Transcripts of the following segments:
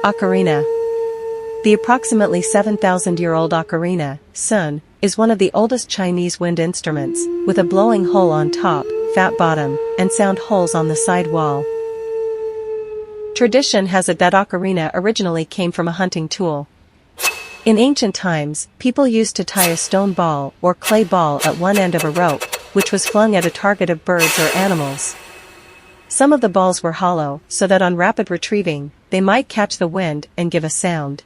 Ocarina. The approximately 7,000-year-old ocarina, sun, is one of the oldest Chinese wind instruments, with a blowing hole on top, fat bottom, and sound holes on the side wall. Tradition has it that ocarina originally came from a hunting tool. In ancient times, people used to tie a stone ball or clay ball at one end of a rope, which was flung at a target of birds or animals. Some of the balls were hollow, so that on rapid retrieving, they might catch the wind and give a sound.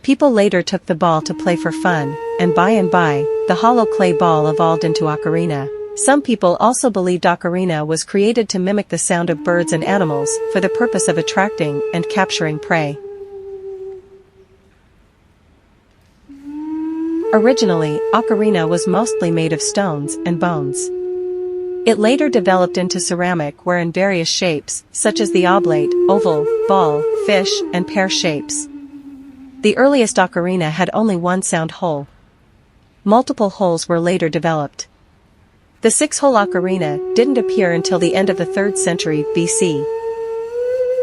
People later took the ball to play for fun, and by, the hollow clay ball evolved into ocarina. Some people also believed ocarina was created to mimic the sound of birds and animals for the purpose of attracting and capturing prey. Originally, ocarina was mostly made of stones and bones. It later developed into ceramic ware in various shapes, such as the oblate, oval, ball, fish, and pear shapes. The earliest ocarina had only one sound hole. Multiple holes were later developed. The 6-hole ocarina didn't appear until the end of the 3rd century BC.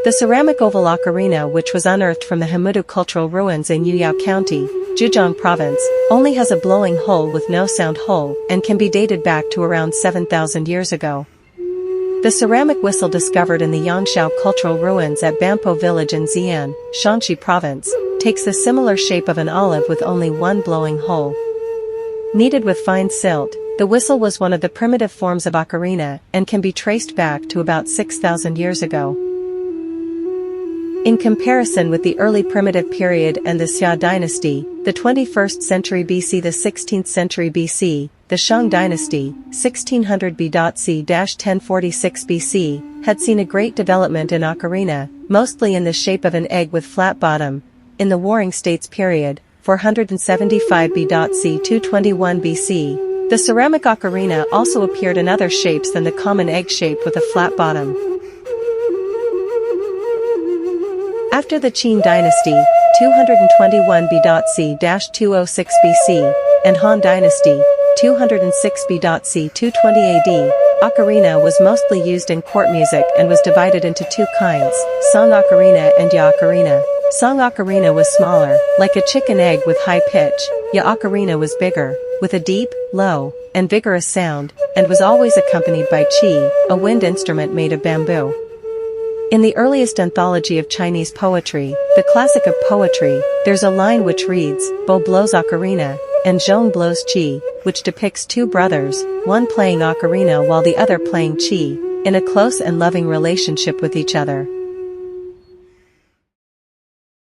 The ceramic oval ocarina, which was unearthed from the Hamudu cultural ruins in Yuyao County, Zhejiang Province, only has a blowing hole with no sound hole and can be dated back to around 7,000 years ago. The ceramic whistle discovered in the Yangshao cultural ruins at Bampo village in Xi'an, Shanxi Province, takes the similar shape of an olive with only one blowing hole. Kneaded with fine silt, the whistle was one of the primitive forms of ocarina and can be traced back to about 6,000 years ago. In comparison with the early primitive period and the Xia dynasty, the 21st century BC, the 16th century BC, the Shang dynasty, 1600 BC-1046 BC, had seen a great development in ocarina, mostly in the shape of an egg with flat bottom. In the Warring States period, 475 BC-221 BC, the ceramic ocarina also appeared in other shapes than the common egg shape with a flat bottom. After the Qin dynasty, 221 BC-206 BC, and Han dynasty, 206 BC-220 AD, ocarina was mostly used in court music and was divided into two kinds, song ocarina and ya ocarina. Song ocarina was smaller, like a chicken egg with high pitch. Ya ocarina was bigger, with a deep, low, and vigorous sound, and was always accompanied by qi, a wind instrument made of bamboo. In the earliest anthology of Chinese poetry, the classic of poetry, there's a line which reads, Bo blows ocarina, and Zhong blows qi, which depicts two brothers, one playing ocarina while the other playing qi, in a close and loving relationship with each other.